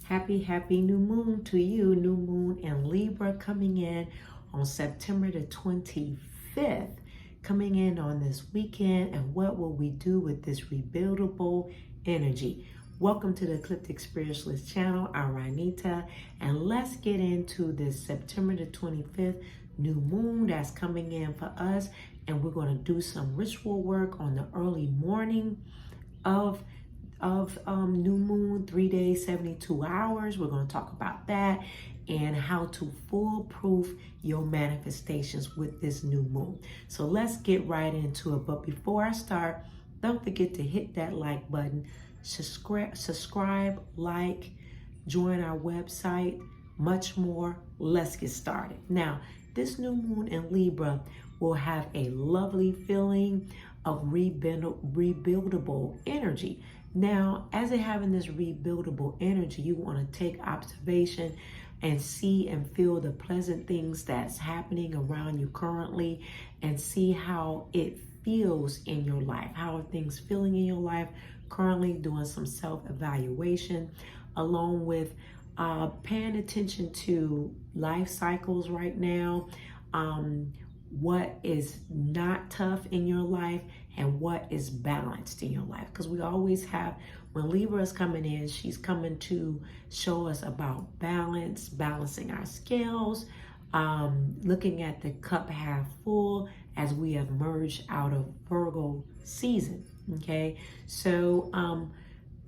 Happy new moon to you. New moon in Libra coming in on September the 25th, coming in on this weekend. And what will we do with this rebuildable energy? Welcome to the Ecliptic Spiritualist channel. I'm Ranita, and let's get into this September the 25th new moon that's coming in for us. And we're going to do some ritual work on the early morning of new moon, 3 days, 72 hours. We're going to talk about that and how to foolproof your manifestations with this new moon. So let's get right into it. But before I start, don't forget to hit that like button, subscribe, like, join our website, much more. Let's get started. Now, this new moon in Libra will have a lovely feeling of rebuildable energy. Now, as they having this rebuildable energy, you want to take observation and see and feel the pleasant things that's happening around you currently, and see how it feels in your life. How are things feeling in your life currently? Doing some self-evaluation, along with paying attention to life cycles right now. What is not tough in your life and what is balanced in your life. Because we always have, when Libra is coming in, she's coming to show us about balance, balancing our scales, looking at the cup half full as we have merged out of Virgo season. Okay, so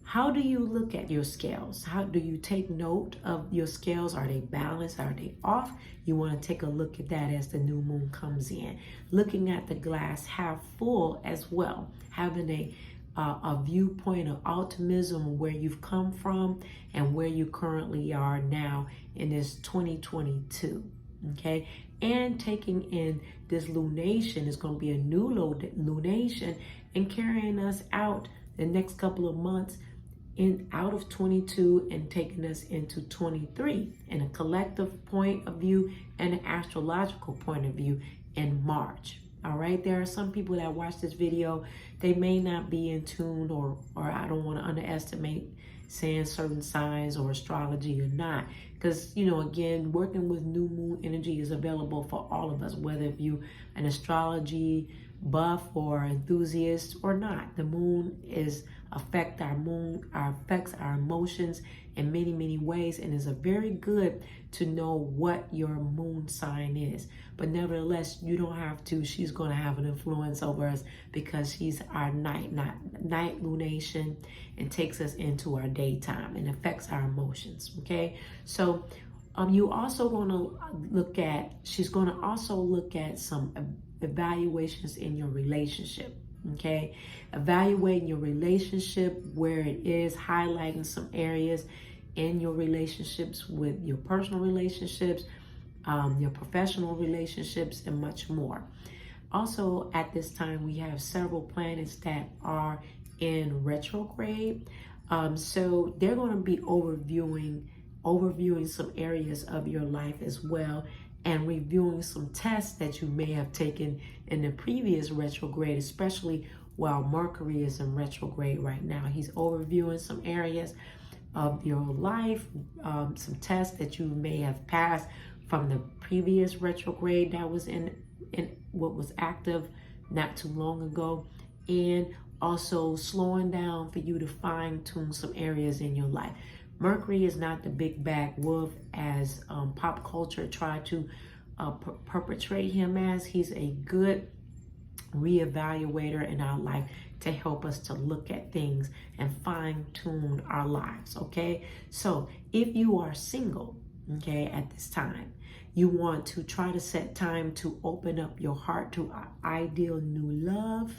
how do you look at your scales? How do you take note of your scales? Are they balanced? Are they off? You want to take a look at that as the new moon comes in. Looking at the glass half full as well. Having a viewpoint of optimism, where you've come from and where you currently are now in this 2022. Okay, and taking in this lunation is going to be a new lunation and carrying us out the next couple of months out of 22 and taking us into 23 in a collective point of view and an astrological point of view in March. All right, there are some people that watch this video, they may not be in tune, or I don't want to underestimate saying certain signs or astrology or not, because, you know, again, working with new moon energy is available for all of us, whether if you an astrology buff or enthusiast or not. The moon affects our emotions in many ways, and is a very good to know what your moon sign is. But nevertheless, you don't have to. She's going to have an influence over us because she's our night lunation and takes us into our daytime and affects our emotions. Okay, so you also going to look at. She's going to also look at some evaluations in your relationship. Okay, evaluating your relationship, where it is, highlighting some areas in your relationships, with your personal relationships, your professional relationships, and much more. Also, at this time, we have several planets that are in retrograde, so they're going to be overviewing some areas of your life as well, and reviewing some tests that you may have taken in the previous retrograde, especially while Mercury is in retrograde right now. He's overviewing some areas of your life, some tests that you may have passed from the previous retrograde that was in what was active not too long ago, and also slowing down for you to fine-tune some areas in your life. Mercury is not the big bad wolf as pop culture tried to perpetrate him as. He's a good reevaluator in our life to help us to look at things and fine-tune our lives. Okay, so if you are single, okay, at this time, you want to try to set time to open up your heart to ideal new love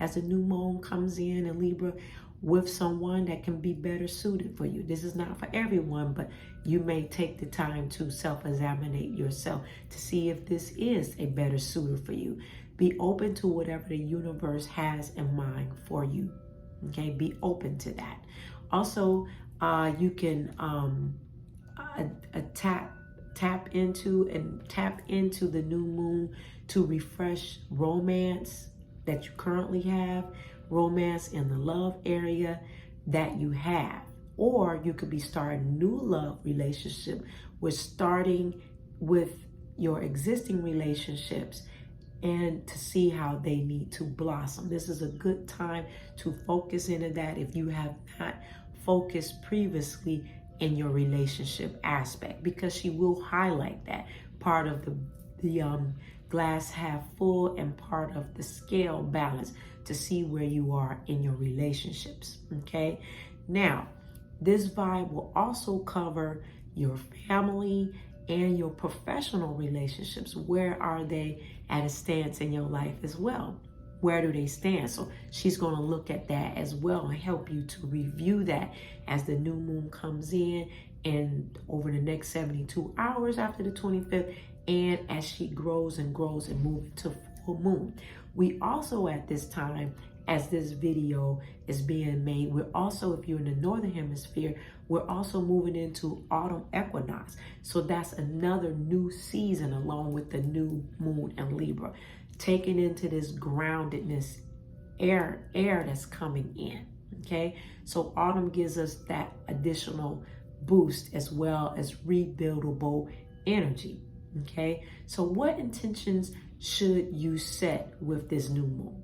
as a new moon comes in Libra, with someone that can be better suited for you. This is not for everyone, but you may take the time to self-examine yourself to see if this is a better suitor for you. Be open to whatever the universe has in mind for you. Okay, be open to that. Also, you can tap into the new moon to refresh romance that you currently have, romance in the love area that you have. or you could be starting a new love relationship with starting with your existing relationships and to see how they need to blossom. This is a good time to focus into that if you have not focused previously in your relationship aspect, because she will highlight that part of the glass half full and part of the scale balance to see where you are in your relationships. Okay, now this vibe will also cover your family and your professional relationships. Where are they at a stance in your life as well? Where do they stand? So she's going to look at that as well and help you to review that as the new moon comes in and over the next 72 hours after the 25th, and as she grows and grows and moves to full moon. We also at this time, as this video is being made, we're also, if you're in the northern hemisphere, we're also moving into autumn equinox. So that's another new season along with the new moon and Libra, taking into this groundedness air that's coming in. Okay, so autumn gives us that additional boost as well as rebuildable energy. Okay, so what intentions should you set with this new moon?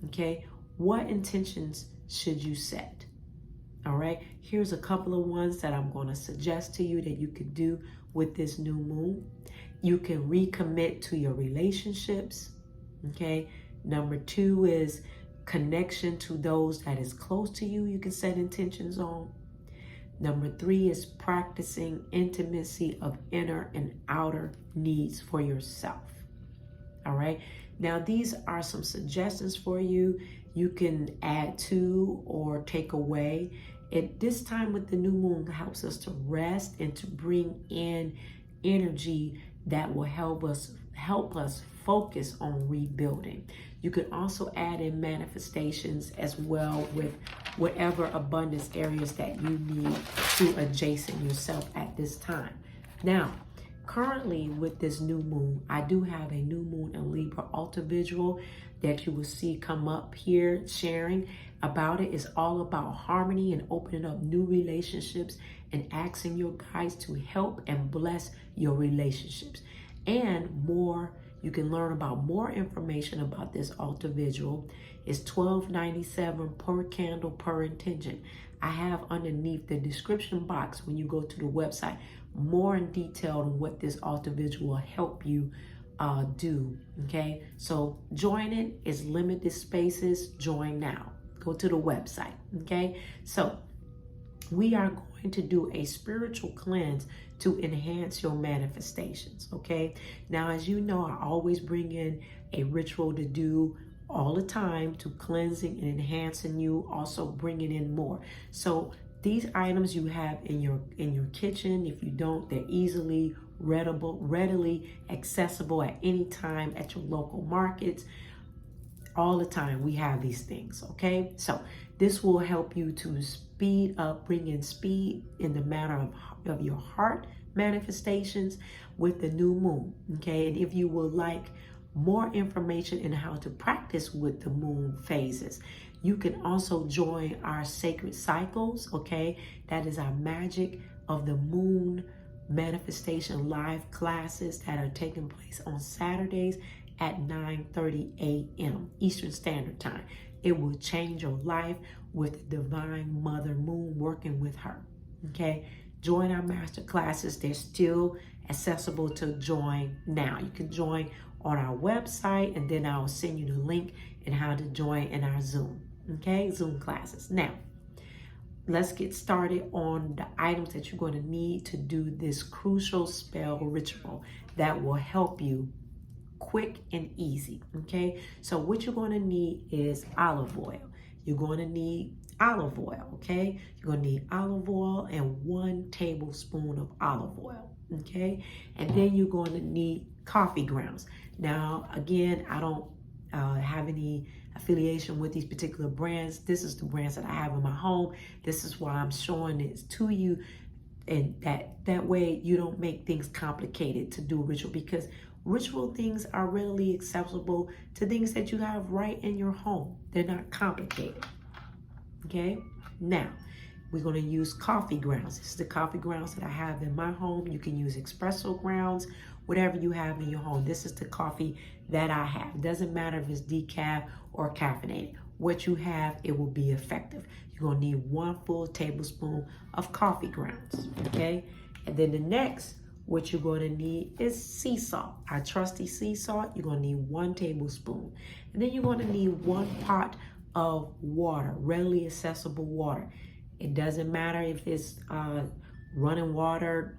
Okay, what intentions should you set? All right, here's a couple of ones that I'm going to suggest to you that you could do with this new moon. You can recommit to your relationships. Okay, number 2 is connection to those that is close to you. You can set intentions on. Number 3 is practicing intimacy of inner and outer needs for yourself. All right. Now, these are some suggestions for you. You can add to or take away. At this time with the new moon helps us to rest and to bring in energy that will help us focus on rebuilding. You can also add in manifestations as well with whatever abundance areas that you need to adjacent yourself at this time. Now, currently with this new moon, I do have a new moon and Libra altar visual that you will see come up here sharing about it. It's all about harmony and opening up new relationships and asking your guides to help and bless your relationships. And more, you can learn about more information about this altar visual. It's $12.97 per candle per intention. I have underneath the description box when you go to the website more in detail on what this altar visual will help you do. Okay, so join it. It's limited spaces. Join now. Go to the website. Okay, so we are going to do a spiritual cleanse to enhance your manifestations. Okay, now as you know, I always bring in a ritual to do all the time to cleansing and enhancing you, also bringing in more. So these items you have in your kitchen. If you don't, they're easily readily accessible at any time at your local markets. All the time we have these things. Okay, so this will help you to speed up, bring in speed in the matter of your heart manifestations with the new moon. Okay, and if you would like more information in how to practice with the moon phases, you can also join our sacred cycles. Okay, that is our magic of the moon manifestation live classes that are taking place on Saturdays at 9:30 a.m. Eastern Standard Time. It will change your life with the Divine Mother Moon, working with her. Okay, join our master classes. They're still accessible to join now. You can join on our website, and then I'll send you the link and how to join in our Zoom. Okay, Zoom classes. Now, let's get started on the items that you're going to need to do this crucial spell ritual that will help you quick and easy. Okay, so what you're going to need is olive oil. You're going to need olive oil. Okay, you're going to need olive oil and 1 tablespoon of olive oil. Okay, and then you're going to need coffee grounds. Now, again, I don't have any affiliation with these particular brands. This is the brands that I have in my home. This is why I'm showing it to you, and that way you don't make things complicated to do ritual, because ritual things are readily accessible to things that you have right in your home. They're not complicated. Okay, now we're going to use coffee grounds. This is the coffee grounds that I have in my home. You can use espresso grounds, whatever you have in your home. This is the coffee that I have. It doesn't matter if it's decaf or caffeinated. What you have, it will be effective. You're going to need 1 full tablespoon of coffee grounds, okay? And then the next, what you're going to need is sea salt. Our trusty sea salt, you're going to need 1 tablespoon. And then you're going to need 1 pot of water, readily accessible water. It doesn't matter if it's running water,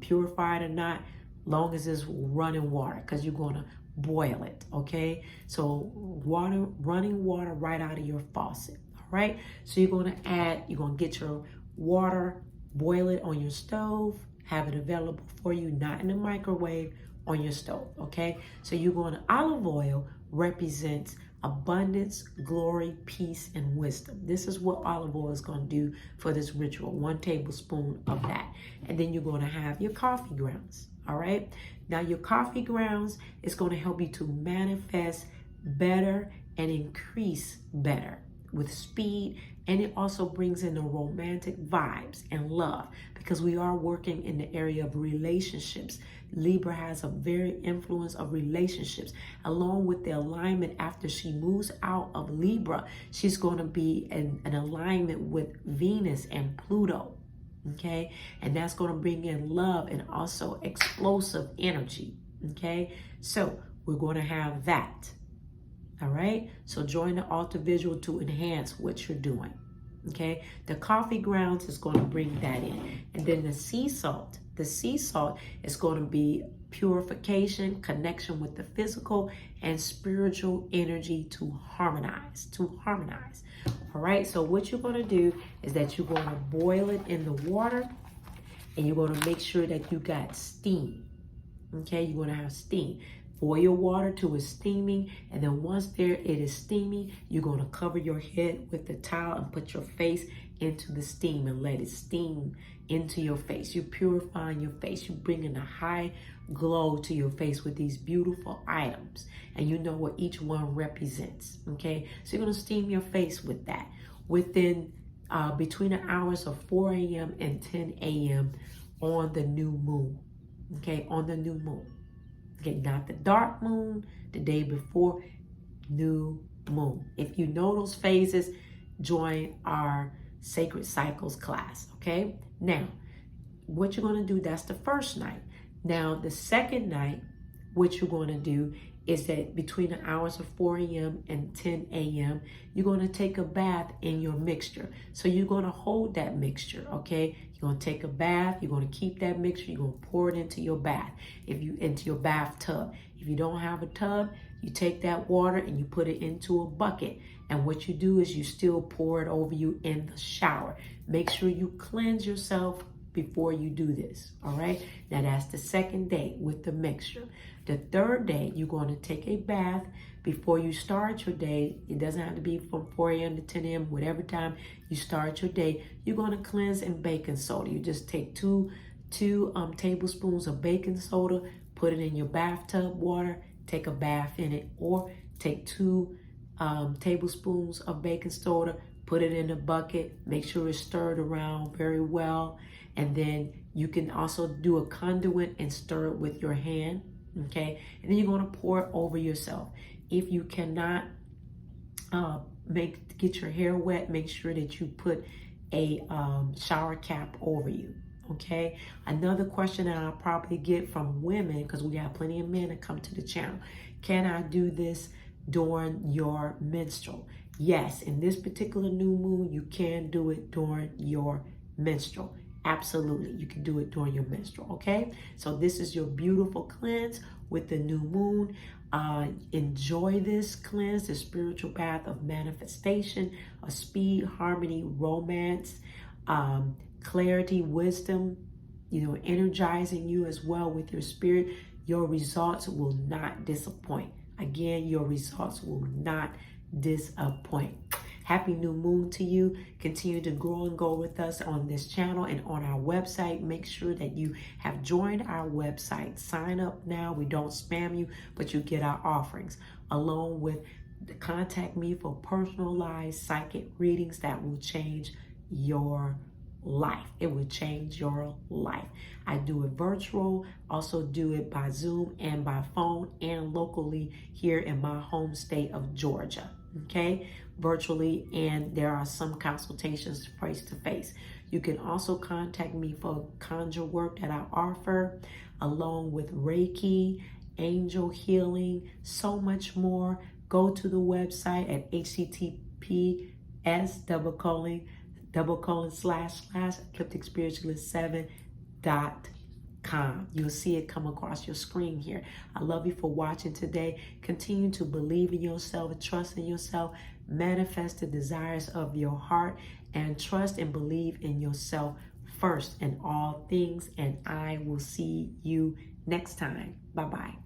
purified or not, long as it's running water, because you're going to boil it, okay? So water, running water right out of your faucet, all right? So you're going to get your water, boil it on your stove, have it available for you, not in the microwave, on your stove, okay? So you're going to, olive oil represents abundance, glory, peace, and wisdom. This is what olive oil is going to do for this ritual, 1 tablespoon of that. And then you're going to have your coffee grounds, all right? Now your coffee grounds is going to help you to manifest better and increase better with speed, and it also brings in the romantic vibes and love, because we are working in the area of relationships. Libra has a very influence of relationships, along with the alignment. After she moves out of Libra, she's going to be in an alignment with Venus and Pluto, okay? And that's going to bring in love and also explosive energy, okay? So we're going to have that. All right, so join the altar visual to enhance what you're doing, okay? The coffee grounds is going to bring that in. And then the sea salt is going to be purification, connection with the physical and spiritual energy to harmonize, All right, so what you're going to do is that you're going to boil it in the water, and you're going to make sure that you got steam, okay? You're going to have steam. Boil your water till it's steaming, and then once it is steaming, you're going to cover your head with the towel and put your face into the steam and let it steam into your face. You're purifying your face. You're bringing a high glow to your face with these beautiful items, and you know what each one represents, okay? So you're going to steam your face with that within between the hours of 4 a.m. and 10 a.m. on the new moon, okay? On the new moon. Okay, not the dark moon, the day before, new moon. If you know those phases, join our Sacred Cycles class, okay? Now, what you're going to do, that's the first night. Now, the second night, what you're going to do is that between the hours of 4 a.m. and 10 a.m., you're going to take a bath in your mixture. So you're going to hold that mixture, okay? You're going to take a bath. You're going to keep that mixture. You're going to pour it into your bath, into your bathtub. If you don't have a tub, you take that water and you put it into a bucket. And what you do is you still pour it over you in the shower. Make sure you cleanse yourself before you do this, all right? Now that's the second day with the mixture. The third day, you're going to take a bath before you start your day. It doesn't have to be from 4 a.m. to 10 a.m., whatever time you start your day. You're going to cleanse in baking soda. You just take two tablespoons of baking soda, put it in your bathtub water, take a bath in it, or take 2 tablespoons of baking soda, put it in a bucket, make sure it's stirred around very well, and then you can also do a conduit and stir it with your hand, okay? And then you're going to pour it over yourself. If you cannot get your hair wet, make sure that you put a shower cap over you, okay? Another question that I'll probably get from women, because we have plenty of men that come to the channel, can I do this during your menstrual? Yes, in this particular new moon, you can do it during your menstrual. Absolutely, you can do it during your menstrual, okay? So this is your beautiful cleanse with the new moon. Enjoy this cleanse, the spiritual path of manifestation, of speed, harmony, romance, clarity, wisdom, energizing you as well with your spirit. Your results will not disappoint. Again, your results will not disappoint. Happy new moon to you. Continue to grow and go with us on this channel and on our website. Make sure that you have joined our website. Sign up now. We don't spam you, but you get our offerings along with contact me for personalized psychic readings that will change your life. It will change your life. I do it virtual, also do it by Zoom and by phone and locally here in my home state of Georgia. Okay, virtually, and there are some consultations face to face. You can also contact me for conjure work that I offer, along with Reiki, angel healing, so much more. Go to the website at https://eclipticspiritualist7.com. You'll see it come across your screen here. I love you for watching today. Continue to believe in yourself, trust in yourself, manifest the desires of your heart, and trust and believe in yourself first in all things. And I will see you next time. Bye-bye.